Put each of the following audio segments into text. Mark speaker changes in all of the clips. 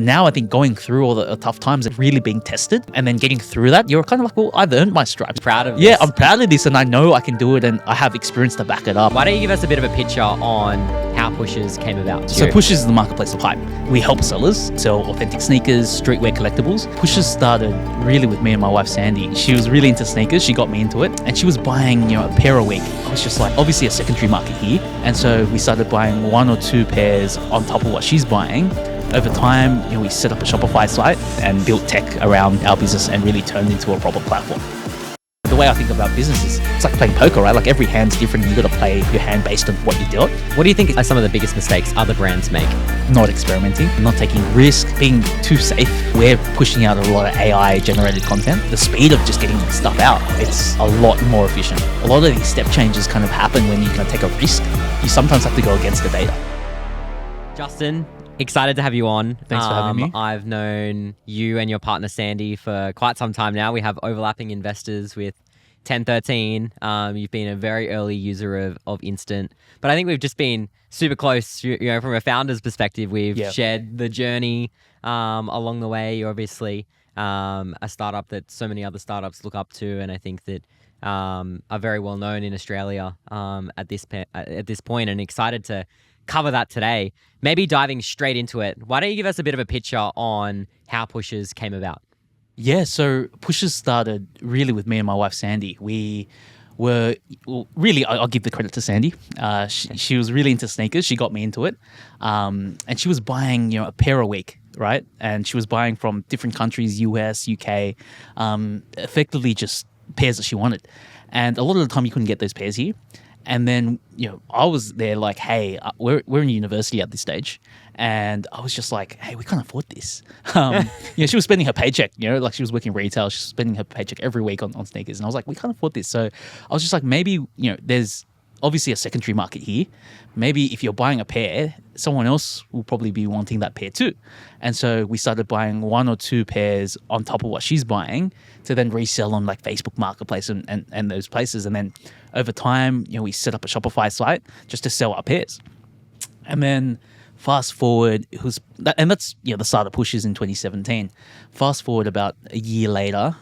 Speaker 1: now I think going through all the tough times and really being tested and then getting through that, you're kind of like, well, I've earned my stripes.
Speaker 2: Proud of
Speaker 1: Yeah,
Speaker 2: this.
Speaker 1: I'm proud of this and I know I can do it and I have experience to back it up.
Speaker 2: Why don't you give us a bit of a picture on how Pushas came about?
Speaker 1: So Pushas is the marketplace of hype. We help sellers sell authentic sneakers, streetwear collectibles. Pushas started really with me and my wife Sandy. She was really into sneakers. She got me into it and she was buying, a pair a week. I was just like, obviously a secondary market here. And so we started buying 1 or 2 pairs on top of what she's buying. Over time, we set up a Shopify site and built tech around our business and really turned into a proper platform. The way I think about business is it's like playing poker, right? Like every hand's different. You got to play your hand based on what you dealt.
Speaker 2: What do you think are some of the biggest mistakes other brands make?
Speaker 1: Not experimenting, not taking risk, being too safe. We're pushing out a lot of AI generated content. The speed of just getting stuff out, it's a lot more efficient. A lot of these step changes kind of happen when you kind of take a risk. You sometimes have to go against the data.
Speaker 2: Justin, excited to have you on.
Speaker 1: Thanks for having me.
Speaker 2: I've known you and your partner Sandy for quite some time now. We have overlapping investors with 1013. You've been a very early user of Instant, but I think we've just been super close. From a founder's perspective, we've shared the journey along the way. You're obviously a startup that so many other startups look up to, and I think that are very well known in Australia at this point. And excited to cover that today. Maybe diving straight into it. Why don't you give us a bit of a picture on how Pushas came about?
Speaker 1: Yeah, so Pushas started really with me and my wife Sandy. We were really, I'll give the credit to Sandy. She was really into sneakers. She got me into it, and she was buying a pair a week, right? And she was buying from different countries, US, UK, effectively just pairs that she wanted. And a lot of the time you couldn't get those pairs here. And then, I was there like, hey, we're in university at this stage. And I was just like, hey, we can't afford this. She was spending her paycheck, like she was working retail. She was spending her paycheck every week on sneakers. And I was like, we can't afford this. So I was just like, maybe, there's obviously a secondary market here. Maybe if you're buying a pair, someone else will probably be wanting that pair too. And so we started buying 1 or 2 pairs on top of what she's buying to then resell on like Facebook Marketplace and those places. And then over time, we set up a Shopify site just to sell our pairs. And then fast forward, that's the start of Pushas in 2017. Fast forward about a year later,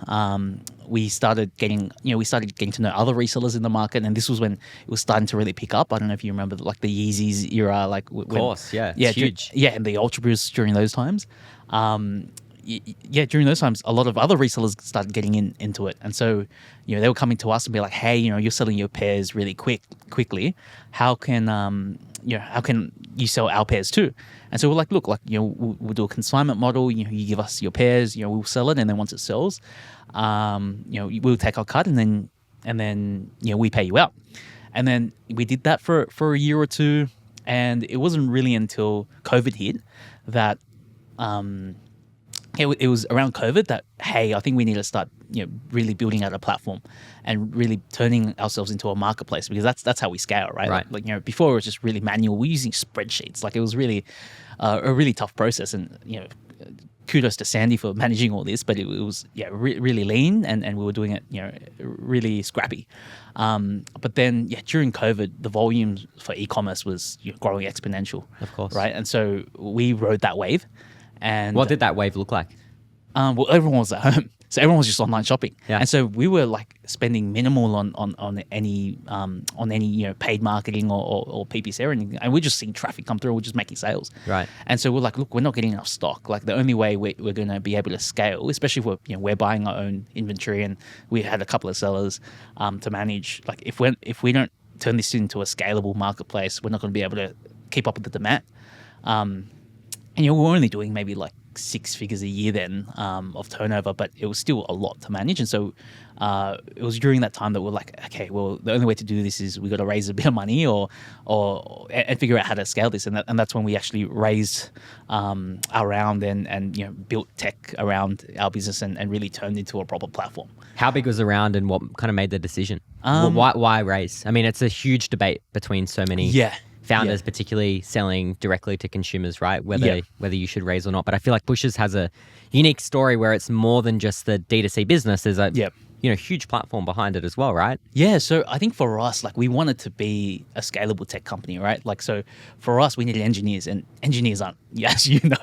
Speaker 1: we started getting to know other resellers in the market, and this was when it was starting to really pick up. I don't know if you remember like the Yeezys era, like
Speaker 2: of course, it's huge.
Speaker 1: And the Ultra Boosts during those times. During those times, a lot of other resellers started getting into it, and so they were coming to us and be like, "Hey, you're selling your pairs really quickly. How can you sell our pairs too?" And so we're like, "Look, we'll do a consignment model. You give us your pairs, we'll sell it, and then once it sells, we'll take our cut, and then we pay you out." And then we did that for a year or two, and it wasn't really until COVID hit that. It was around COVID that, hey, I think we need to start, really building out a platform and really turning ourselves into a marketplace, because that's how we scale, right?
Speaker 2: Right.
Speaker 1: Like before it was just really manual. We're using spreadsheets. Like it was really a really tough process, and kudos to Sandy for managing all this, but it was really lean, and we were doing it really scrappy. But then during COVID, the volume for e-commerce was growing exponential.
Speaker 2: Of course,
Speaker 1: right? And so we rode that wave. And
Speaker 2: what did that wave look like?
Speaker 1: Well, everyone was at home, so everyone was just online shopping.
Speaker 2: Yeah.
Speaker 1: And so we were like spending minimal on any paid marketing or PPC or anything, and we're just seeing traffic come through. We're just making sales.
Speaker 2: Right.
Speaker 1: And so we're like, look, we're not getting enough stock. Like the only way we're going to be able to scale, especially if we're buying our own inventory, and we had a couple of sellers to manage. Like if we don't turn this into a scalable marketplace, we're not going to be able to keep up with the demand. And we're only doing maybe like 6 figures a year then of turnover, but it was still a lot to manage. And so it was during that time that we're like, okay, well, the only way to do this is we got to raise a bit of money and figure out how to scale this. And that's when we actually raised our round and built tech around our business and really turned into a proper platform.
Speaker 2: How big was the round, and what kind of made the decision? Why raise? I mean, it's a huge debate between so many founders, particularly selling directly to consumers, right? Whether you should raise or not. But I feel like Pushas has a unique story where it's more than just the D2C business. There's huge platform behind it as well, right?
Speaker 1: Yeah, so I think for us, like we wanted to be a scalable tech company, right? Like, so for us, we needed engineers, and engineers aren't, as you know,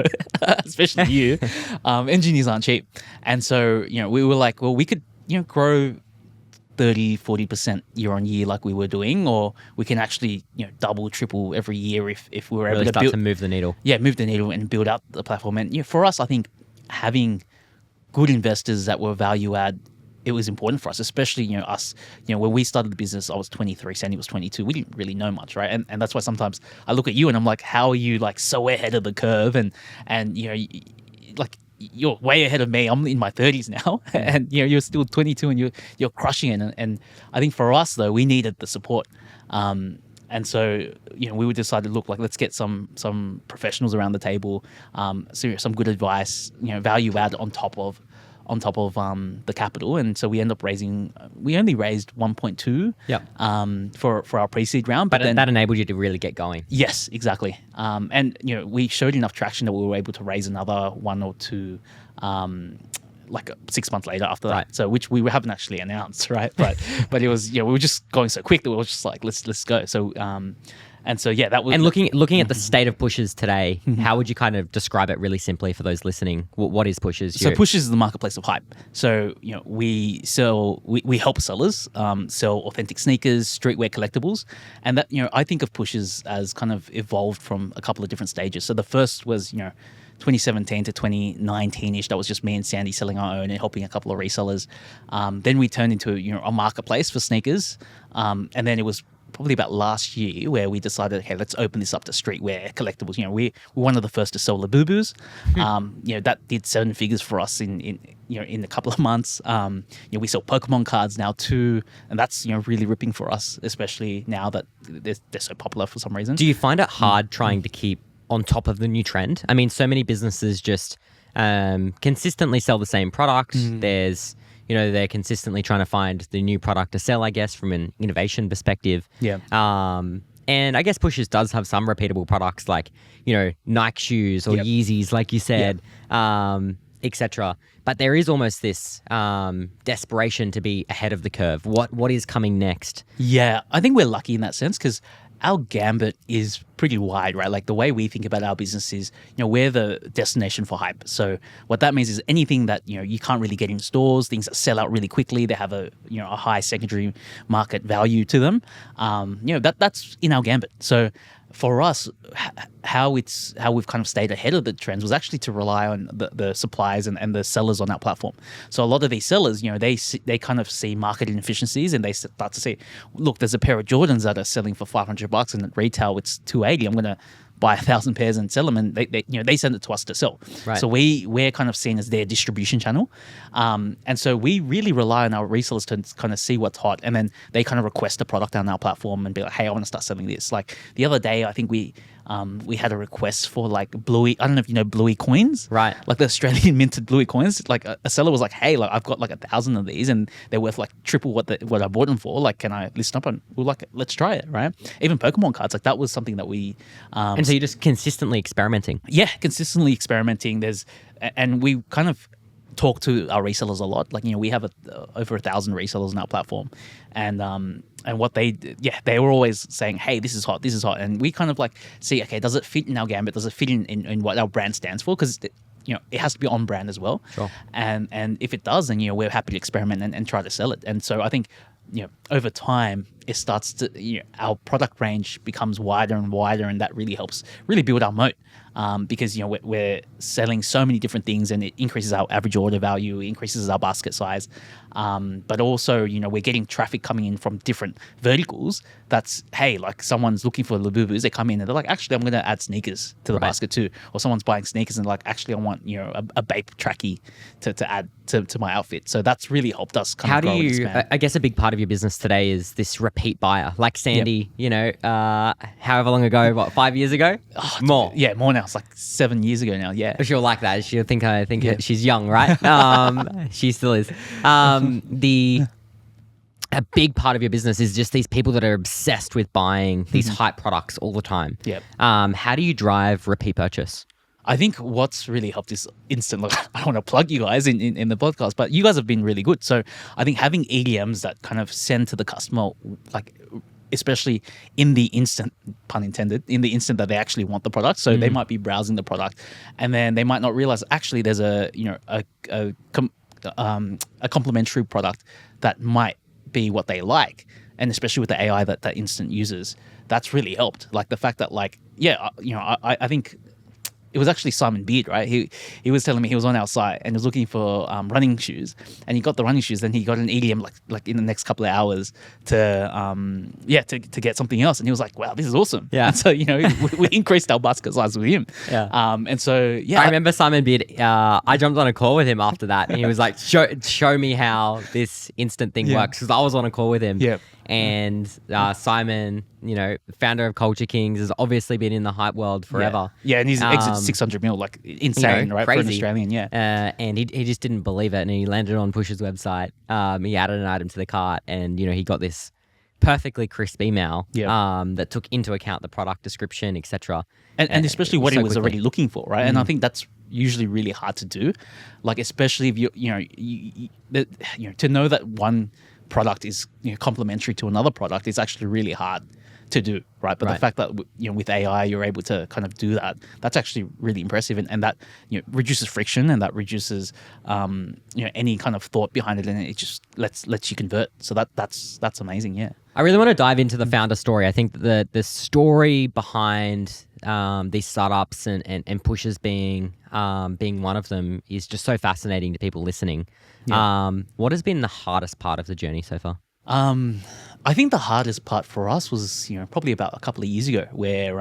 Speaker 1: especially you, engineers aren't cheap. And so, we were like, well, we could, grow 30-40% year on year like we were doing, or we can actually, double, triple every year if we were
Speaker 2: Really
Speaker 1: able to
Speaker 2: start
Speaker 1: build,
Speaker 2: to move the needle.
Speaker 1: yeah, move the needle and build out the platform. And for us, I think having good investors that were value add, it was important for us, especially, us, when we started the business, I was 23, Sandy was 22. We didn't really know much, right? And that's why sometimes I look at you and I'm like, how are you like so ahead of the curve? And like you're way ahead of me. I'm in my 30s now and, you're still 22 and you're crushing it. And I think for us though, we needed the support. And so, we would decide to look like, let's get some professionals around the table, so some good advice, value add on top of the capital. And so we end up we only raised 1.2 for our pre-seed round.
Speaker 2: But then that enabled you to really get going.
Speaker 1: Yes, exactly. And, we showed enough traction that we were able to raise another 1 or 2 like 6 months later after that.
Speaker 2: Right.
Speaker 1: So which we haven't actually announced, right? But it was, we were just going so quick that we were just like, let's go. So and so that was.
Speaker 2: And looking at the state of Pushas today, how would you kind of describe it really simply for those listening? What is Pushas?
Speaker 1: So Pushas is the marketplace of hype. So we help sellers sell authentic sneakers, streetwear collectibles, and that I think of Pushas as kind of evolved from a couple of different stages. So the first was 2017 to 2019-ish. That was just me and Sandy selling our own and helping a couple of resellers. Then we turned into a marketplace for sneakers, and then it was probably about last year where we decided, okay, let's open this up to streetwear collectibles. We were one of the first to sell Labubus. That did 7 figures for us in a couple of months. We sell Pokemon cards now too, and that's really ripping for us, especially now that they're so popular for some reason.
Speaker 2: Do you find it hard trying to keep on top of the new trend? I mean, so many businesses just consistently sell the same product. There's they're consistently trying to find the new product to sell, I guess, from an innovation perspective.
Speaker 1: Yeah.
Speaker 2: And I guess Pushas does have some repeatable products like, Nike shoes or Yeezys, like you said, etc. But there is almost this desperation to be ahead of the curve. What is coming next?
Speaker 1: Yeah, I think we're lucky in that sense because our gambit is pretty wide, right? Like the way we think about our business is, we're the destination for hype. So what that means is anything that, you can't really get in stores, things that sell out really quickly, they have a high secondary market value to them. That's in our gambit. So for us, how we've kind of stayed ahead of the trends was actually to rely on the suppliers and the sellers on our platform. So a lot of these sellers, they kind of see market inefficiencies and they start to say, look, there's a pair of Jordans that are selling for $500 and at retail it's $280. I'm going to buy 1,000 pairs and sell them, and they send it to us to sell.
Speaker 2: Right.
Speaker 1: So we're kind of seen as their distribution channel, and so we really rely on our resellers to kind of see what's hot, and then they kind of request a product on our platform and be like, hey, I want to start selling this. Like the other day, I think we had a request for like Bluey. I don't know if you know Bluey coins,
Speaker 2: right?
Speaker 1: Like the Australian minted Bluey coins. Like a seller was like, hey, like I've got like 1,000 of these, and they're worth like triple what I bought them for. Like, can I list up? And we're like, let's try it, right? Even Pokemon cards, like that was something that we.
Speaker 2: And so you're just consistently experimenting.
Speaker 1: Yeah, consistently experimenting. And we kind of talk to our resellers a lot. Like, we have over 1,000 resellers on our platform, and what they were always saying, hey, this is hot, and we kind of like see, okay, does it fit in our gambit? Does it fit in what our brand stands for? Because it has to be on brand as well.
Speaker 2: Sure.
Speaker 1: And if it does, then we're happy to experiment and try to sell it. And so I think over time it starts to our product range becomes wider and wider, and that really helps build our moat. Because we're selling so many different things, and it increases our average order value, increases our basket size, but also we're getting traffic coming in from different verticals. That's, hey, like someone's looking for Labubus, they come in and they're like, actually, I'm going to add sneakers to the basket too. Or someone's buying sneakers and like, actually, I want a Bape trackie to add to my outfit. So that's really helped us kind of grow and expand.
Speaker 2: I guess a big part of your business today is this repeat buyer, like Sandy. However long ago, 5 years ago, more.
Speaker 1: Yeah, more now. It's like 7 years ago now. Yeah,
Speaker 2: she'll like that. She'll think she's young, right? She still is. A big part of your business is just these people that are obsessed with buying these hype products all the time.
Speaker 1: Yep.
Speaker 2: How do you drive repeat purchase?
Speaker 1: I think what's really helped is instant. Like, I don't want to plug you guys in the podcast, but you guys have been really good. So I think having EDMs that kind of send to the customer, like especially in the instant, pun intended, in the instant that they actually want the product. So they might be browsing the product, and then they might not realize actually there's a complementary product that might be what they like, and especially with the AI that instant uses, that's really helped. Like the fact that I think it was actually Simon Beard, right? He was telling me he was on our site and was looking for running shoes, and he got the running shoes. Then he got an EDM like in the next couple of hours to get something else, and he was like, "Wow, this is awesome!"
Speaker 2: Yeah.
Speaker 1: And so we increased our basket size with him.
Speaker 2: Yeah.
Speaker 1: And so
Speaker 2: I remember Simon Beard. I jumped on a call with him after that, and he was like, "Show me how this instant thing works," because I was on a call with him.
Speaker 1: Yeah.
Speaker 2: And Simon, founder of Culture Kings, has obviously been in the hype world forever.
Speaker 1: Yeah, and he's exit 600 mil, like insane, right?
Speaker 2: Crazy.
Speaker 1: For an Australian, yeah.
Speaker 2: And he just didn't believe it, and he landed on Push's website. He added an item to the cart, and he got this perfectly crisp email that took into account the product description, etc.
Speaker 1: And especially what he was
Speaker 2: quickly.
Speaker 1: already looking for, right? And I think that's usually really hard to do, like especially if you to know that one product is complementary to another product is actually really hard to do, right? But the fact that with AI you're able to kind of do that, that's actually really impressive, and that reduces friction, and that reduces any kind of thought behind it, and it just lets you convert. So that's amazing. Yeah,
Speaker 2: I really want to dive into the founder story. I think the story behind these startups and Pushas being one of them is just so fascinating to people listening. What has been the hardest part of the journey so far?
Speaker 1: I think the hardest part for us was, probably about a couple of years ago, where,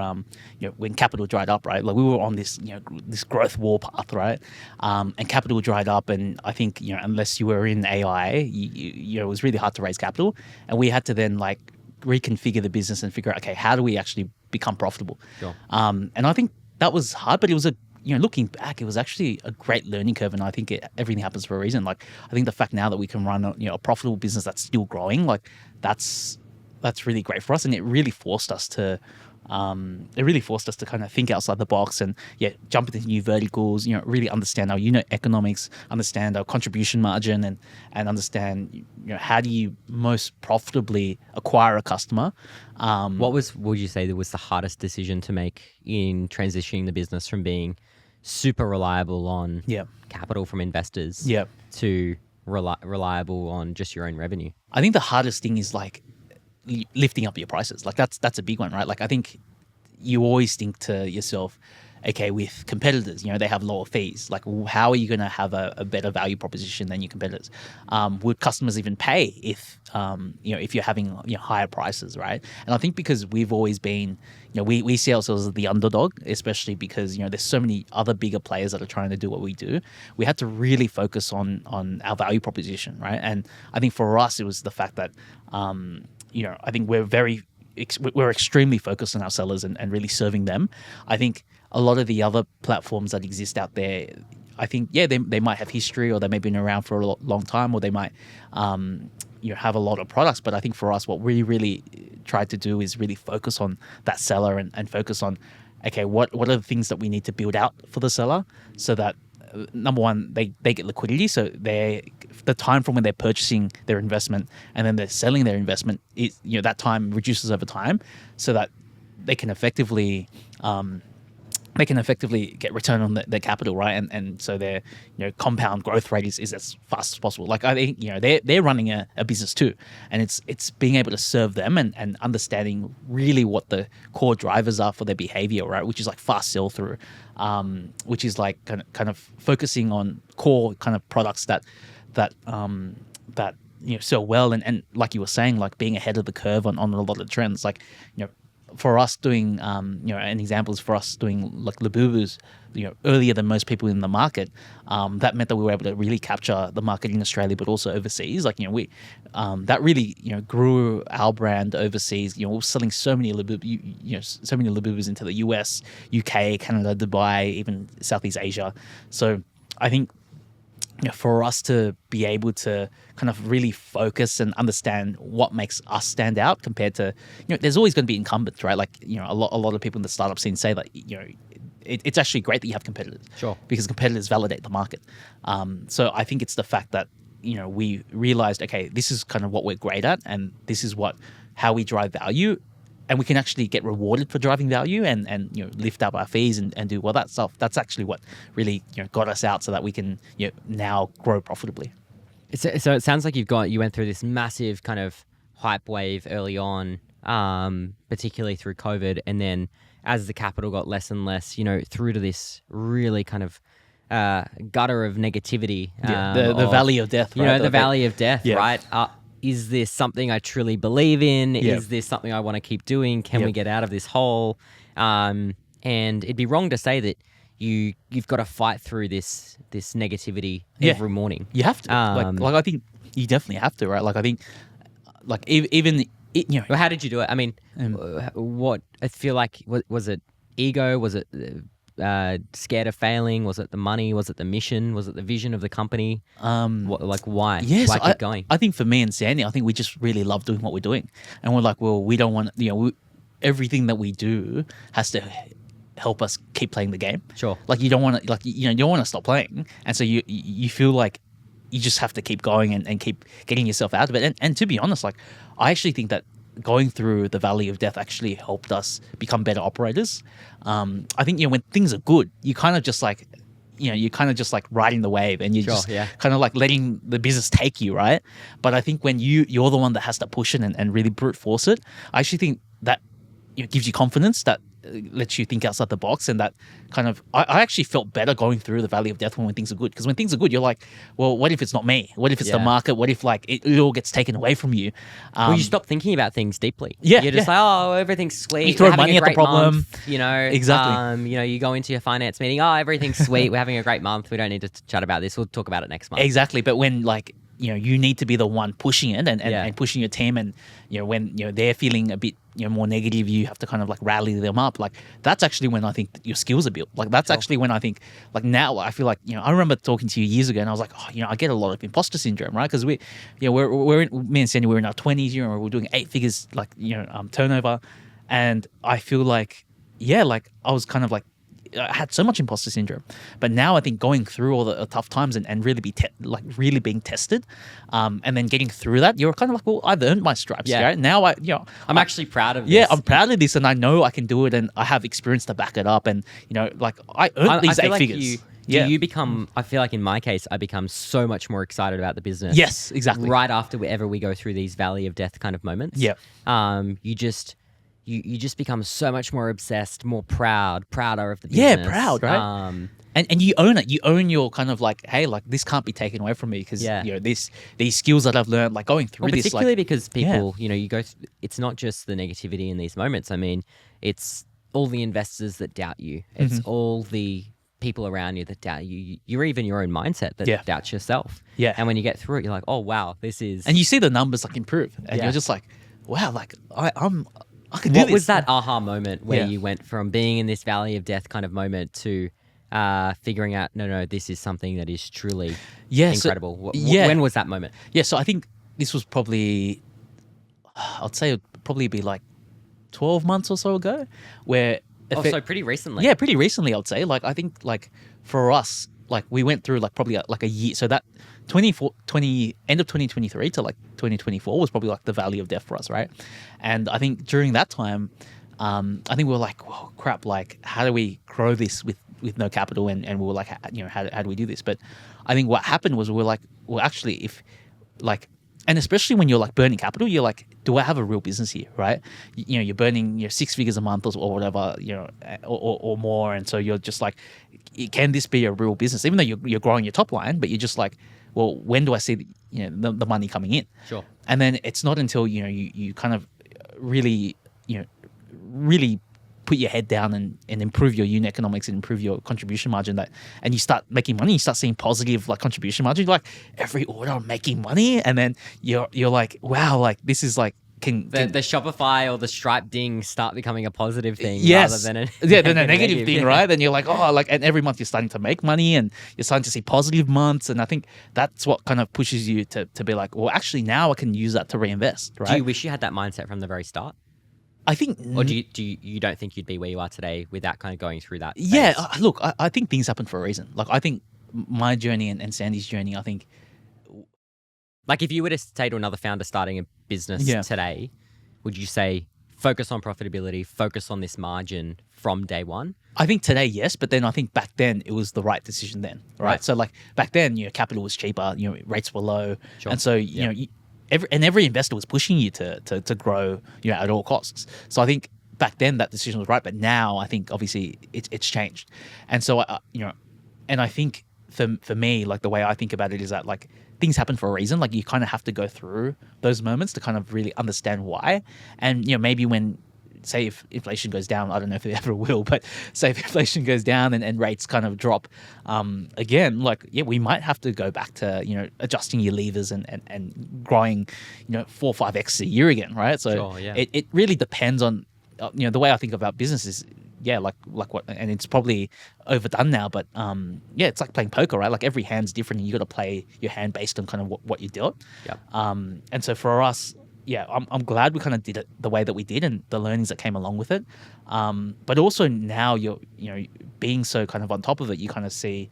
Speaker 1: when capital dried up, right? Like we were on this, this growth war path, right? And capital dried up, and I think, unless you were in AI, it was really hard to raise capital, and we had to then like reconfigure the business and figure out, okay, how do we actually become profitable?
Speaker 2: Sure.
Speaker 1: And I think that was hard, but it was looking back, it was actually a great learning curve, and I think everything happens for a reason. Like I think the fact now that we can run a profitable business that's still growing, like that's really great for us, and it really forced us to kind of think outside the box and jump into new verticals. Really understand our unit economics, understand our contribution margin, and understand how do you most profitably acquire a customer.
Speaker 2: What would you say that was the hardest decision to make in transitioning the business from being super reliable on capital from investors to reliable on just your own revenue?
Speaker 1: I think the hardest thing is like lifting up your prices. Like that's a big one, right? Like I think you always think to yourself, okay, with competitors, they have lower fees. Like, how are you going to have a better value proposition than your competitors? Would customers even pay if you're having higher prices, right? And I think because we've always been, we see ourselves as the underdog, especially because there's so many other bigger players that are trying to do what we do. We had to really focus on our value proposition, right? And I think for us, it was the fact that I think we're extremely focused on our sellers and really serving them. I think a lot of the other platforms that exist out there, I think, they might have history, or they may have been around for a long time, or they might have a lot of products. But I think for us, what we really tried to do is really focus on that seller and focus on, okay, what are the things that we need to build out for the seller so that, number one, they get liquidity, so the time from when they're purchasing their investment and then they're selling their investment, that time reduces over time, so that they can effectively get return on their capital, right? And so their compound growth rate is as fast as possible. Like I think they're running a business too, and it's being able to serve them and understanding really what the core drivers are for their behavior, right? Which is like fast sell through, which is like kind of focusing on core kind of products that sell well, and like you were saying, like being ahead of the curve on a lot of the trends. Like for us doing, an example is for us doing like Labubus, earlier than most people in the market. That meant that we were able to really capture the market in Australia, but also overseas. Like, we, that really, grew our brand overseas. We're selling so many Labubus into the US, UK, Canada, Dubai, even Southeast Asia. So I think, for us to be able to kind of really focus and understand what makes us stand out compared to, there's always going to be incumbents, right? Like, a lot of people in the startup scene say that, it's actually great that you have competitors.
Speaker 2: Sure.
Speaker 1: Because competitors validate the market. So I think it's the fact that, we realized, okay, this is kind of what we're great at, and this is how we drive value, and we can actually get rewarded for driving value and lift up our fees and do all that stuff. That's actually what really got us out so that we can now grow profitably.
Speaker 2: So it sounds like you went through this massive kind of hype wave early on, particularly through COVID, and then as the capital got less and less, through to this really kind of gutter of negativity.
Speaker 1: The valley of death. Right?
Speaker 2: The valley of death,
Speaker 1: yeah.
Speaker 2: right? Is this something I truly believe in?
Speaker 1: Yeah.
Speaker 2: Is this something I want to keep doing? Can we get out of this hole? And it'd be wrong to say that you've got to fight through this negativity every morning.
Speaker 1: You have to. Like I think you definitely have to, right? Like I think, like even
Speaker 2: Well, how did you do it? I mean, what I feel like was it ego? Was it scared of failing? Was it the money? Was it the mission? Was it the vision of the company? Why?
Speaker 1: Yes,
Speaker 2: Why keep going?
Speaker 1: I think for me and Sandy, I think we just really love doing what we're doing, and we're like, well, we don't want everything that we do has to help us keep playing the game.
Speaker 2: Sure.
Speaker 1: Like you don't want to, you don't want to stop playing, and so you feel like you just have to keep going and keep getting yourself out of it. And to be honest, like I actually think that going through the valley of death actually helped us become better operators. I think when things are good, you kind of just like you're kind of just like riding the wave, and you're kind of like letting the business take you, right? But I think when you're the one that has to push it and really brute force it, I actually think that gives you confidence, that lets you think outside the box, and that kind of I actually felt better going through the valley of death when things are good, because when things are good, you're like, well, what if it's not me? What if it's the market? What if like it all gets taken away from you?
Speaker 2: Well, you stop thinking about things deeply.
Speaker 1: Yeah,
Speaker 2: you're just like, oh, everything's sweet.
Speaker 1: You throw money at the problem.
Speaker 2: Month,
Speaker 1: exactly.
Speaker 2: You go into your finance meeting. Oh, everything's sweet. We're having a great month. We don't need to chat about this. We'll talk about it next month.
Speaker 1: Exactly. But when like you need to be the one pushing it and pushing your team, and when they're feeling a bit more negative, you have to kind of like rally them up. Like that's actually when I think that your skills are built. Like that's actually when I think, like now I feel like I remember talking to you years ago, and I was like, I get a lot of imposter syndrome, right? Because me and Sandy, we're in our 20s, we're doing 8 figures turnover, and I feel like I was kind of like, I had so much imposter syndrome. But now I think going through all the tough times and really really being tested, and then getting through that, you're kind of like, well, I've earned my stripes.
Speaker 2: Yeah.
Speaker 1: Right? Now
Speaker 2: I'm actually proud of this.
Speaker 1: Yeah, I'm proud of this, and I know I can do it, and I have experience to back it up, and like I earned these 8 figures.
Speaker 2: You become, I feel like in my case, I become so much more excited about the business.
Speaker 1: Yes, exactly.
Speaker 2: Right after whenever we go through these valley of death kind of moments.
Speaker 1: Yeah.
Speaker 2: You just become so much more obsessed, more prouder of the business.
Speaker 1: Yeah, proud, right? And you own it. You own your kind of like, hey, like this can't be taken away from me, because these skills that I've learned, like going through this,
Speaker 2: particularly because people, you go. It's not just the negativity in these moments. I mean, it's all the investors that doubt you. It's all the people around you that doubt you. You're even your own mindset that doubts yourself.
Speaker 1: Yeah.
Speaker 2: And when you get through it, you're like, oh wow, this is.
Speaker 1: And you see the numbers like improve, and you're just like, wow, like I can do this.
Speaker 2: What was that aha moment where you went from being in this valley of death kind of moment to figuring out, no, this is something that is truly incredible? When was that moment?
Speaker 1: Yeah, so I think this was probably, I'd say it would probably be like 12 months or so ago, where...
Speaker 2: so pretty recently.
Speaker 1: Yeah, pretty recently, I would say. Like, I think, like, for us, like, we went through, like, probably, like, a year. So that end of 2023 to, like, 2024 was probably, like, the valley of death for us, right? And I think during that time, I think we were like, whoa, crap, like, how do we grow this with no capital? And we were like, how do we do this? But I think what happened was we were like, well, actually, if, like... And especially when you're like burning capital, you're like, do I have a real business here, right? You're burning 6 figures a month or whatever, or more, and so you're just like, can this be a real business? Even though you're growing your top line, but you're just like, well, when do I see the money coming in?
Speaker 2: Sure.
Speaker 1: And then it's not until you kind of really really put your head down and improve your unit economics and improve your contribution margin, and you start making money, you start seeing positive like contribution margin, you're like, every order I'm making money, and then you're like, wow, like this is like the
Speaker 2: Shopify or the Stripe ding start becoming a positive thing
Speaker 1: rather
Speaker 2: than a
Speaker 1: negative thing, right? Then you're like, oh, like, and every month you're starting to make money and you're starting to see positive months, and I think that's what kind of pushes you to be like, well, actually now I can use that to reinvest, right?
Speaker 2: Do you wish you had that mindset from the very start?
Speaker 1: I think,
Speaker 2: Or you don't think you'd be where you are today without kind of going through that
Speaker 1: yeah,
Speaker 2: phase?
Speaker 1: look, I think things happen for a reason. Like, I think my journey and Sandy's journey, I think,
Speaker 2: Like if you were to say to another founder starting a business
Speaker 1: Yeah.
Speaker 2: today, would you say focus on profitability, focus on this margin from day one?
Speaker 1: I think today, yes, but then I think back then it was the right decision then, right?
Speaker 2: Right.
Speaker 1: So like back then, capital was cheaper, rates were low,
Speaker 2: Sure.
Speaker 1: and so every investor was pushing you to grow, at all costs. So I think back then that decision was right, but now I think obviously it's changed, and so and I think for me, like the way I think about it is that like things happen for a reason. Like you kind of have to go through those moments to kind of really understand why, and maybe when. Say if inflation goes down, I don't know if it ever will, but say if inflation goes down and rates kind of drop again, like, we might have to go back to, adjusting your levers and growing, 4 or 5x a year again, right? So
Speaker 2: Sure, yeah.
Speaker 1: it really depends on, the way I think about business is, like what, and it's probably overdone now, but it's like playing poker, right? Like every hand's different and you got to play your hand based on kind of what you dealt.
Speaker 2: Yep.
Speaker 1: And so for us, I'm glad we kind of did it the way that we did and the learnings that came along with it. But also now you're being so kind of on top of it, you kind of see,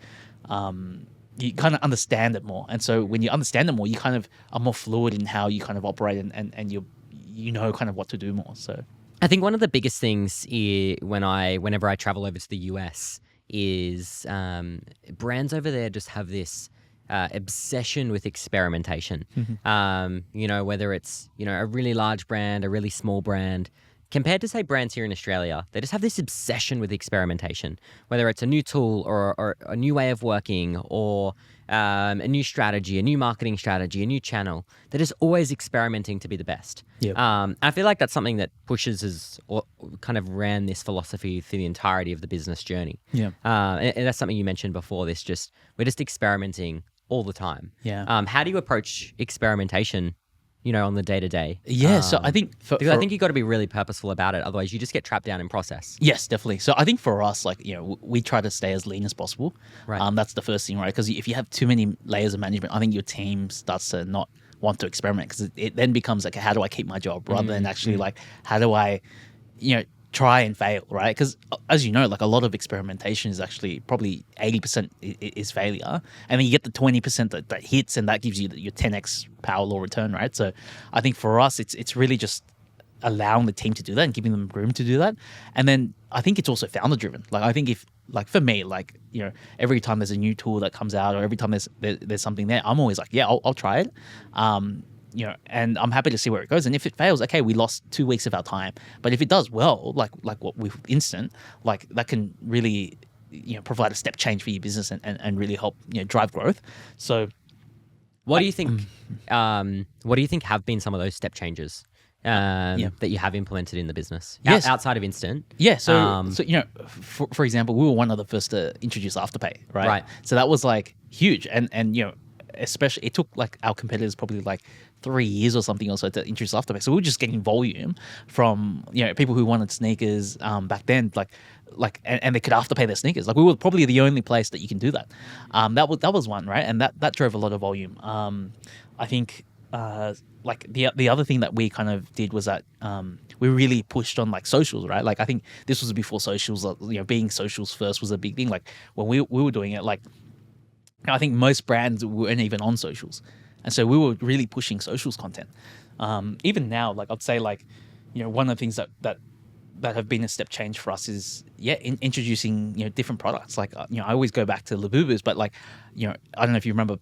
Speaker 1: you kind of understand it more. And so when you understand it more, you kind of are more fluid in how you kind of operate and you know kind of what to do more. So
Speaker 2: I think one of the biggest things whenever I travel over to the US is brands over there just have this obsession with experimentation. Whether it's a really large brand, a really small brand, compared to say brands here in Australia, they just have this obsession with experimentation. Whether it's a new tool or a new way of working or a new strategy, a new marketing strategy, a new channel, they're just always experimenting to be the best. I feel like that's something that Pushas has kind of ran this philosophy through the entirety of the business journey. And that's something you mentioned before. We're just experimenting all the time. How do you approach experimentation, on the day to day?
Speaker 1: So I think
Speaker 2: because I think you've got to be really purposeful about it. Otherwise, you just get trapped down in process.
Speaker 1: Yes, definitely. So I think for us, like, we try to stay as lean as possible.
Speaker 2: Right.
Speaker 1: That's the first thing, right? Because if you have too many layers of management, I think your team starts to not want to experiment because it then becomes like, how do I keep my job rather than actually like, how do I, try and fail, right? Because as you know, like a lot of experimentation is actually probably 80% is failure. And then you get the 20% that hits and that gives you your 10x power law return, right? So I think for us, it's really just allowing the team to do that and giving them room to do that. And then I think it's also founder driven. Like I think if, like for me, like, every time there's a new tool that comes out or every time there's something there, I'm always like, I'll try it. And I'm happy to see where it goes. And if it fails, okay, we lost 2 weeks of our time. But if it does well, like what with Instant, like that can really, provide a step change for your business and really help, drive growth. So
Speaker 2: what do you think? What do you think have been some of those step changes that you have implemented in the business outside of Instant?
Speaker 1: So for example, we were one of the first to introduce Afterpay, right?
Speaker 2: Right.
Speaker 1: So that was like huge, and especially it took like our competitors probably like 3 years or something also to introduce Afterpay. So we were just getting volume from people who wanted sneakers back then, and they could Afterpay their sneakers. Like we were probably the only place that you can do that. That was one, right? And that drove a lot of volume. I think like the other thing that we kind of did was that we really pushed on like socials, right? Like I think this was before socials. Being socials first was a big thing. Like when we were doing it, like I think most brands weren't even on socials. And so we were really pushing socials content. Even now, like I'd say like, one of the things that have been a step change for us is, introducing, different products. Like, I always go back to Labubus, but like, I don't know if you remember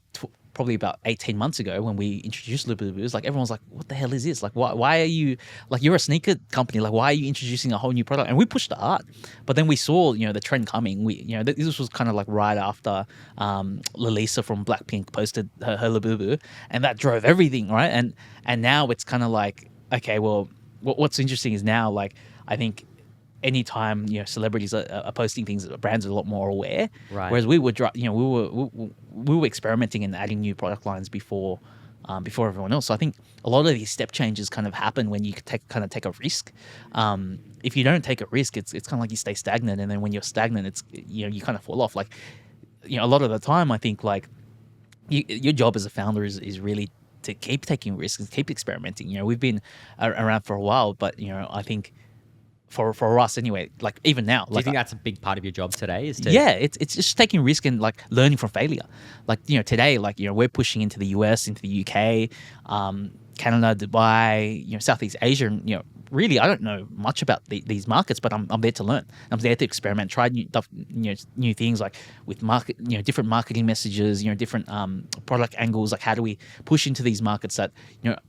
Speaker 1: probably about 18 months ago when we introduced Labubus, like everyone's like, what the hell is this? Like, why are you, like you're a sneaker company, like why are you introducing a whole new product? And we pushed it hard, but then we saw, the trend coming. This was kind of like right after Lalisa from Blackpink posted her Labubu, and that drove everything, right? And now it's kind of like, okay, well, what's interesting is now, like, I think anytime celebrities are posting things, brands are a lot more aware.
Speaker 2: Right.
Speaker 1: Whereas we were experimenting and adding new product lines before everyone else. So I think a lot of these step changes kind of happen when you take a risk. If you don't take a risk, it's kind of like you stay stagnant, and then when you're stagnant, it's you kind of fall off. Like a lot of the time, I think like your job as a founder is really to keep taking risks and keep experimenting. We've been around for a while, but I think for us anyway, like even now,
Speaker 2: Do you
Speaker 1: like
Speaker 2: think that's a big part of your job today? Is to
Speaker 1: yeah, it's just taking risk and like learning from failure. Like today, like we're pushing into the US, into the UK, Canada, Dubai, Southeast Asia, and really I don't know much about these markets, but I'm there to learn. I'm there to experiment, try new stuff, new things like with market, different marketing messages, different product angles. Like how do we push into these markets that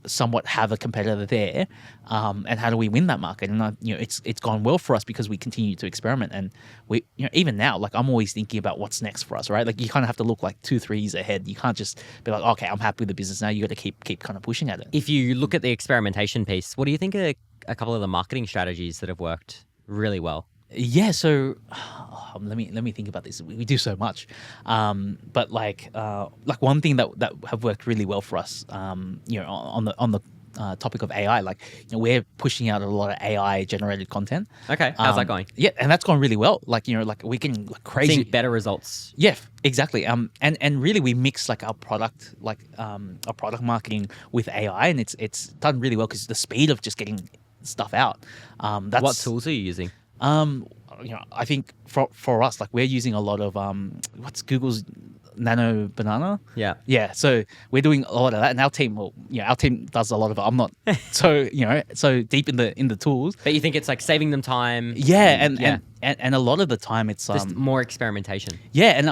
Speaker 1: somewhat have a competitor there, and how do we win that market? And it's gone well for us because we continue to experiment, and we even now, like I'm always thinking about what's next for us, right? Like you kind of have to look like 2-3 years ahead. You can't just be like, okay, I'm happy with the business now. You got to keep kind of pushing at it.
Speaker 2: If you look at the experimentation piece, what do you think are a couple of the marketing strategies that have worked really well?
Speaker 1: Yeah, so let me think about this. We do so much, but like one thing that have worked really well for us, on the topic of AI, like we're pushing out a lot of AI generated content.
Speaker 2: Okay, how's that going?
Speaker 1: Yeah, and that's gone really well. Like like we can like crazy
Speaker 2: Seeing better results.
Speaker 1: Yeah, exactly. And really we mix like our product marketing with AI, and it's done really well because the speed of just getting stuff out. That's
Speaker 2: What tools are you using?
Speaker 1: I think for us, like we're using a lot of what's Google's Nano Banana. Yeah. So we're doing a lot of that, and our team does a lot of it. I'm not so deep in the tools.
Speaker 2: But you think it's like saving them time?
Speaker 1: Yeah, and a lot of the time it's
Speaker 2: just more experimentation.
Speaker 1: Yeah, and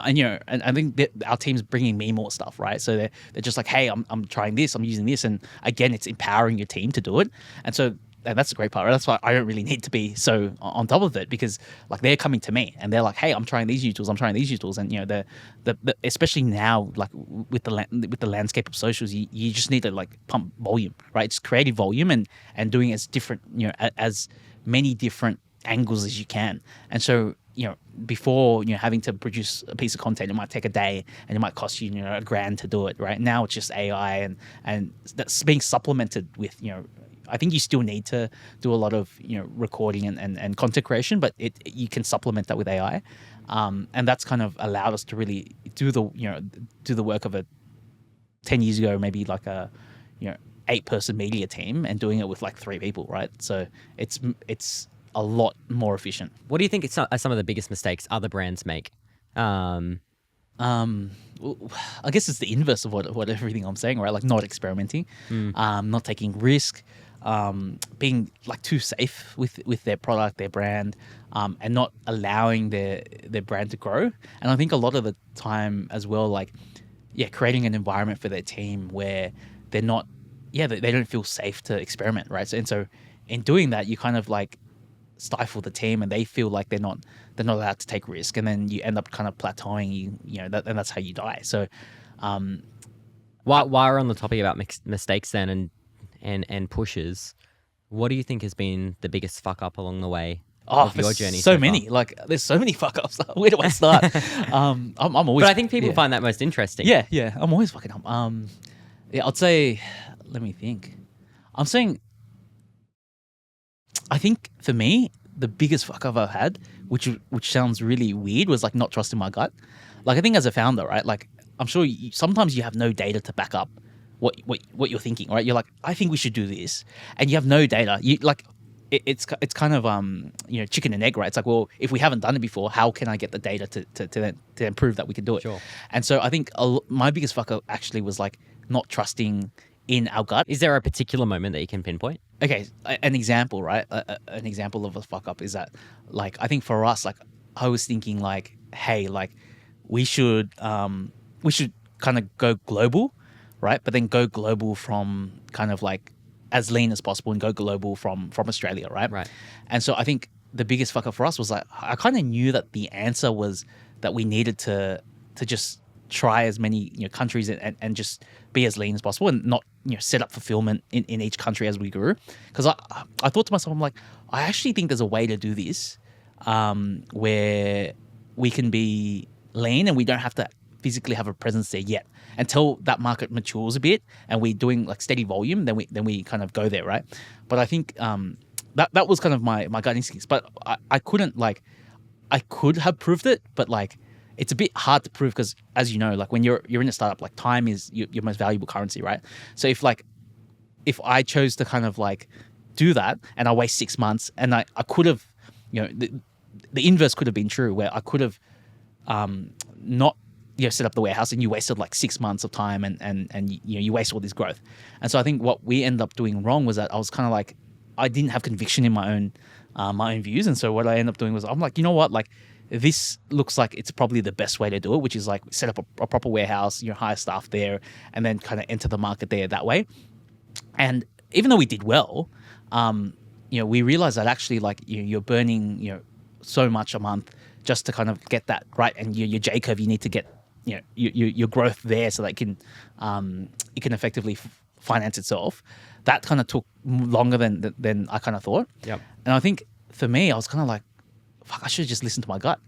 Speaker 1: I think that our team's bringing me more stuff, right? So they're just like, hey, I'm trying this, I'm using this, and again, it's empowering your team to do it, and that's the great part. Right? That's why I don't really need to be so on top of it, because like they're coming to me and they're like, "Hey, I'm trying these new tools. And the especially now, like with the landscape of socials, you just need to like pump volume, right? Just creative volume and doing as different, as many different angles as you can. And so before having to produce a piece of content, it might take a day and it might cost you $1,000 to do it. Right now, it's just AI and that's being supplemented with I think you still need to do a lot of recording and content creation, but you can supplement that with AI, and that's kind of allowed us to really do the work of a 10 years ago, maybe like a 8-person media team, and doing it with like 3 people, right? So it's a lot more efficient.
Speaker 2: What do you think are some of the biggest mistakes other brands make?
Speaker 1: Well, I guess it's the inverse of what everything I'm saying, right? Like not experimenting, not taking risk. Being like too safe with their product, their brand, and not allowing their brand to grow. And I think a lot of the time as well, like, creating an environment for their team where they're not, they don't feel safe to experiment, right? So in doing that, you kind of like stifle the team, and they feel like they're not allowed to take risk, and then you end up kind of plateauing, and that's how you die. So,
Speaker 2: while we're on the topic about mistakes then and pushes, what do you think has been the biggest fuck up along the way of your journey?
Speaker 1: So many. Far? Like there's so many fuck ups. Where do I start? I'm always.
Speaker 2: But I think people find that most interesting.
Speaker 1: Yeah. I'm always fucking up. I'd say. Let me think. I'm saying. I think for me, the biggest fuck up I've had, which sounds really weird, was like not trusting my gut. Like I think as a founder, right? Like I'm sure sometimes you have no data to back up what you're thinking, right? You're like, I think we should do this, and you have no data. You like, it's kind of chicken and egg, right? It's like, well, if we haven't done it before, how can I get the data to then prove that we can do it?
Speaker 2: Sure.
Speaker 1: And so I think my biggest fuck up actually was like not trusting in our gut.
Speaker 2: Is there a particular moment that you can pinpoint?
Speaker 1: Okay, an example, right? An example of a fuck up is that, like, I think for us, like, I was thinking like, hey, like, we should kind of go global, right? But then go global from kind of like as lean as possible, and go global from Australia, right?
Speaker 2: Right.
Speaker 1: And so I think the biggest fuck up for us was like, I kind of knew that the answer was that we needed to just try as many countries and just be as lean as possible, and not set up fulfillment in each country as we grew. Because I thought to myself, I'm like, I actually think there's a way to do this where we can be lean and we don't have to physically have a presence there yet, until that market matures a bit and we're doing like steady volume, then we kind of go there, right? But I think that was kind of my gut instincts, but I couldn't, like, I could have proved it, but like it's a bit hard to prove because, as you know, like when you're in a startup, like time is your most valuable currency, right? So if I chose to kind of like do that and I waste 6 months and I could have, the inverse could have been true where I could have not set up the warehouse and you wasted like 6 months of time and you waste all this growth. And so I think what we ended up doing wrong was that I was kind of like, I didn't have conviction in my own views. And so what I ended up doing was I'm like, you know what, like this looks like it's probably the best way to do it, which is like set up a proper warehouse, hire staff there and then kind of enter the market there that way. And even though we did well, we realized that actually like you're burning, so much a month just to kind of get that right. And your J curve, you need to get, your growth there so that it can effectively finance itself. That kind of took longer than I kind of thought.
Speaker 2: Yep.
Speaker 1: And I think for me, I was kind of like, fuck, I should have just listened to my gut.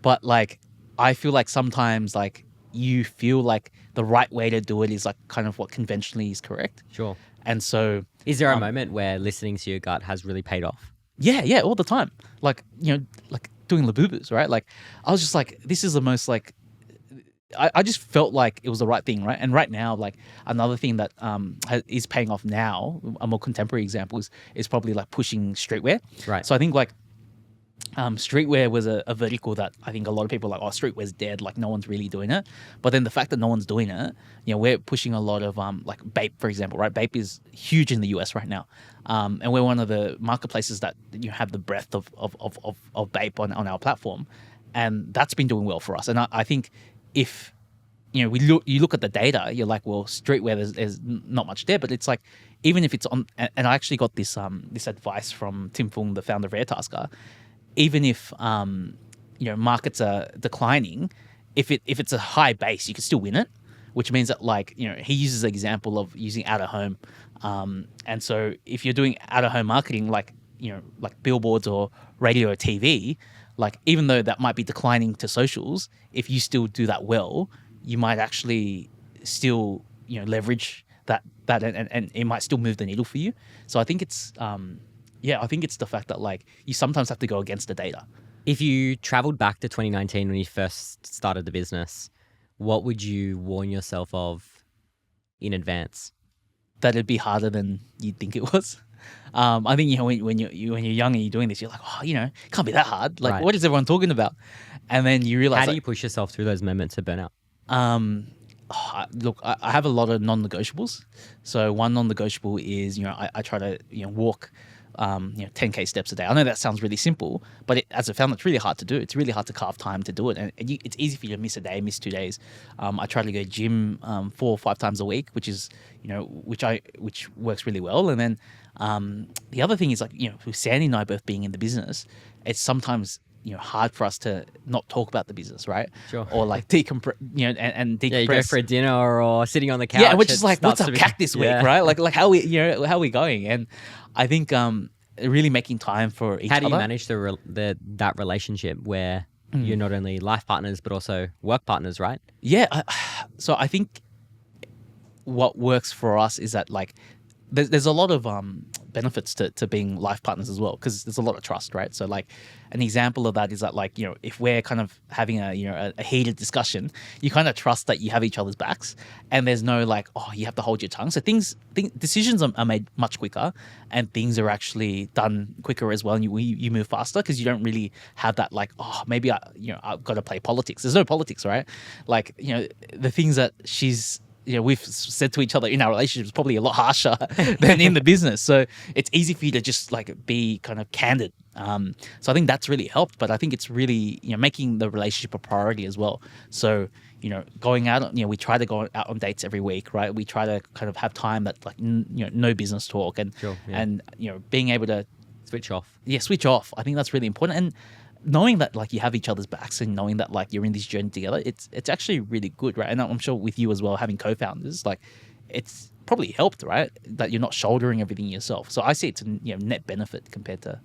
Speaker 1: But like, I feel like sometimes like you feel like the right way to do it is like kind of what conventionally is correct.
Speaker 2: Sure.
Speaker 1: And so,
Speaker 2: is there a moment where listening to your gut has really paid off?
Speaker 1: Yeah, all the time. Like, like doing Labubus, right? Like, I was just like, this is the most like, I just felt like it was the right thing, right? And right now, like another thing that is paying off now, a more contemporary example is probably like pushing streetwear.
Speaker 2: Right.
Speaker 1: So I think like streetwear was a vertical that I think a lot of people are like, oh, streetwear's dead, like no one's really doing it. But then the fact that no one's doing it, we're pushing a lot of like Bape, for example, right? Bape is huge in the US right now. And we're one of the marketplaces that have the breadth of Bape on our platform. And that's been doing well for us. And I think if you look at the data, you're like, well, streetwear there's not much there, but it's like even if it's on, and I actually got this advice from Tim Fung, the founder of Airtasker. Even if markets are declining, if it's a high base, you can still win it, which means that like he uses the example of using out of home, and so if you're doing out of home marketing like like billboards or radio or TV, like even though that might be declining to socials, if you still do that well, you might actually still leverage that and it might still move the needle for you. So I think it's I think it's the fact that like you sometimes have to go against the data.
Speaker 2: If you traveled back to 2019 when you first started the business, what would you warn yourself of in advance?
Speaker 1: That it'd be harder than you'd think it was. I think when you're young and you're doing this, you're like, oh, it can't be that hard. Like, what is everyone talking about? And then you realize,
Speaker 2: how do you push yourself through those moments of burnout?
Speaker 1: Look, I have a lot of non-negotiables. So one non-negotiable is I try to walk 10K steps a day. I know that sounds really simple, but as a founder, it's really hard to do. It's really hard to carve time to do it. And it's easy for you to miss a day, miss 2 days. I try to go gym 4 or 5 times a week, which is, which works really well. And then the other thing is like, with Sandy and I both being in the business, it's sometimes hard for us to not talk about the business, right?
Speaker 2: Sure.
Speaker 1: Or like decompress, and decompress.
Speaker 2: Yeah, you go for a dinner or sitting on the couch.
Speaker 1: Yeah, which is like, what's up, CAC this week, right? Like how are we going? And I think really making time for each other.
Speaker 2: How do you manage that relationship where you're not only life partners but also work partners, right?
Speaker 1: Yeah, so I think what works for us is that like there's a lot of benefits to being life partners as well, because there's a lot of trust, right? So like an example of that is that like if we're kind of having a heated discussion, you kind of trust that you have each other's backs, and there's no like, oh, you have to hold your tongue. So decisions are made much quicker, and things are actually done quicker as well, and you move faster because you don't really have that like, oh, maybe I've got to play politics. There's no politics, right? Like the things that we've said to each other in our relationship is probably a lot harsher than in the business. So it's easy for you to just like be kind of candid. So I think that's really helped, but I think it's really, making the relationship a priority as well. So, going out, we try to go out on dates every week, right? We try to kind of have time that like, no business talk and,
Speaker 2: sure, yeah.
Speaker 1: and, being able to
Speaker 2: switch off.
Speaker 1: Yeah, switch off. I think that's really important. And knowing that like you have each other's backs and knowing that like you're in this journey together, it's actually really good, right? And I'm sure with you as well, having co-founders, like it's probably helped, right? That you're not shouldering everything yourself. So I see it's a net benefit compared to.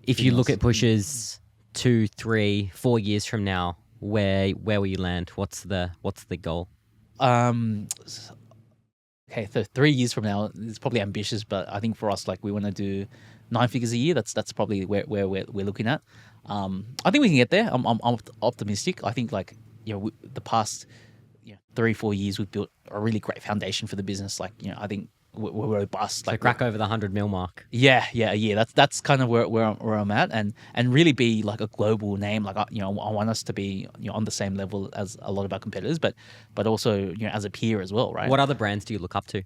Speaker 2: If you look at Pushas 2, 3, 4 years from now, where will you land? What's the goal?
Speaker 1: Okay, so 3 years from now, it's probably ambitious, but I think for us, like we want to do 9 figures a year. That's probably where we're looking at. I think we can get there. I'm optimistic. I think like the past 3-4 years we've built a really great foundation for the business. Like I think we're robust.
Speaker 2: So
Speaker 1: like
Speaker 2: crack over the 100 mil mark.
Speaker 1: Yeah. That's kind of where I'm at, and really be like a global name. Like I want us to be on the same level as a lot of our competitors, but also as a peer as well, right?
Speaker 2: What other brands do you look up to?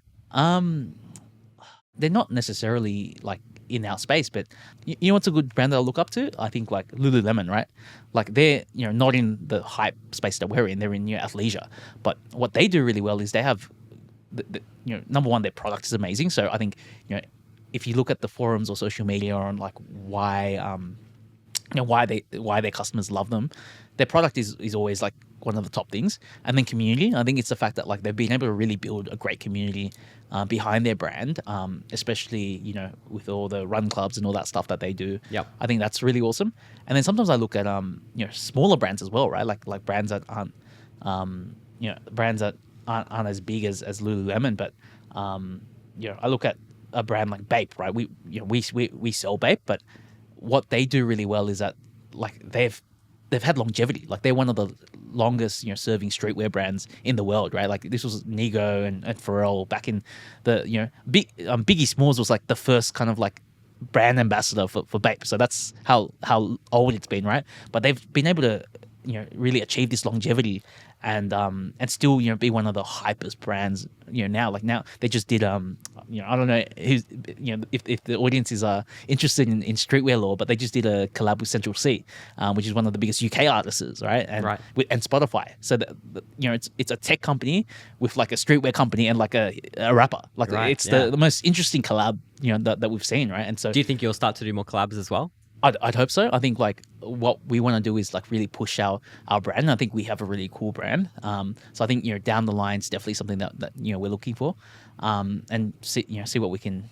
Speaker 1: They're not necessarily like in our space, but you know what's a good brand that I look up to? I think like Lululemon, right? Like they're not in the hype space that we're in. They're in athleisure, but what they do really well is they have number one, their product is amazing. So I think if you look at the forums or social media on like why their customers love them, their product is always like one of the top things. And then community, I think it's the fact that like they've been able to really build a great community behind their brand, especially with all the run clubs and all that stuff that they do.
Speaker 2: Yep.
Speaker 1: I think that's really awesome. And then sometimes I look at smaller brands as well, right? Like brands that aren't aren't as big as Lululemon, but I look at a brand like Bape, right? We sell Bape, but what they do really well is that like they've had longevity. Like they're one of the longest serving streetwear brands in the world, right? Like this was Nigo and Pharrell back in the Biggie Smalls was like the first kind of like brand ambassador for Bape. So that's how old it's been, right? But they've been able to really achieve this longevity and still be one of the hypest brands now. Like now they just did I don't know who's if the audience is interested in streetwear lore, but they just did a collab with Central C, which is one of the biggest UK artists, right? And and Spotify. So it's a tech company with like a streetwear company and like a rapper. Like it's the most interesting collab that we've seen, right? And so
Speaker 2: do you think you'll start to do more collabs as well?
Speaker 1: I'd hope so. I think like what we want to do is like really push our brand. I think we have a really cool brand. So I think down the line is definitely something that we're looking for, and see what we can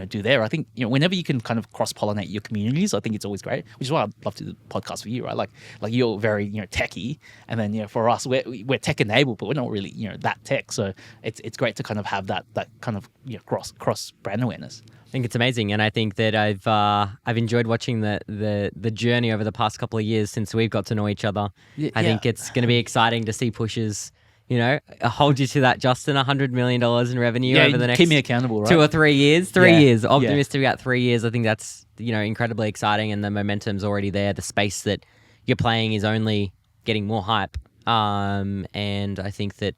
Speaker 1: do there. I think whenever you can kind of cross pollinate your communities, I think it's always great. Which is why I'd love to do the podcast for you, right? Like you're very techie, and then for us we're tech enabled, but we're not really that tech. So it's great to kind of have that kind of cross brand awareness.
Speaker 2: I think it's amazing, and I think that I've enjoyed watching the journey over the past couple of years since we've got to know each other. I think it's going to be exciting to see Pushas, hold you to that, Justin, $100 million in revenue over the next
Speaker 1: keep me accountable, right?
Speaker 2: 2 or 3 years. 3 years, optimistic about 3 years. I think that's incredibly exciting, and the momentum's already there. The space that you're playing is only getting more hype, and I think that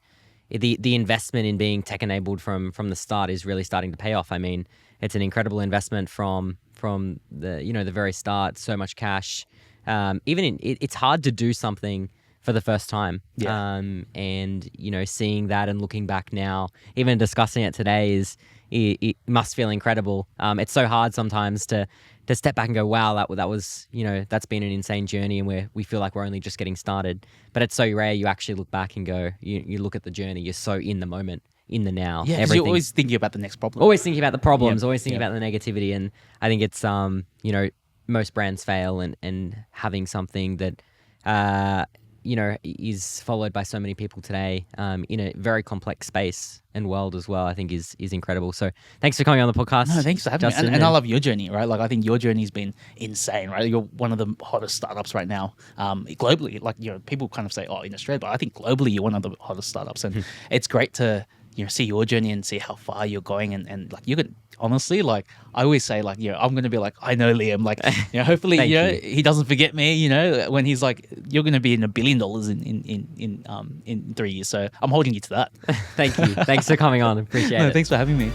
Speaker 2: the investment in being tech enabled from the start is really starting to pay off. I mean, it's an incredible investment from the the very start. So much cash. It's hard to do something for the first time. And seeing that and looking back now, even discussing it today it must feel incredible. It's so hard sometimes to step back and go, wow, that was that's been an insane journey, and we feel like we're only just getting started. But it's so rare you actually look back and go, you look at the journey, you're so in the moment, in the now.
Speaker 1: Yeah, you're always thinking about the next problem.
Speaker 2: Always thinking about the problems, always thinking about the negativity. And I think it's most brands fail, and having something that is followed by so many people today in a very complex space and world as well, I think is incredible. So thanks for coming on the podcast.
Speaker 1: No, thanks for having
Speaker 2: Justin,
Speaker 1: me. And I love your journey, right? Like I think your journey's been insane, right? You're one of the hottest startups right now globally. Like people kind of say, oh, in Australia, but I think globally you're one of the hottest startups, and it's great to see your journey and see how far you're going, and like you could honestly, like I always say, like I'm gonna be like, I know Liam, like hopefully he doesn't forget me, when he's like, you're gonna be in $1 billion in 3 years. So I'm holding you to that.
Speaker 2: Thank you. Thanks for coming on. Appreciate it.
Speaker 1: Thanks for having me.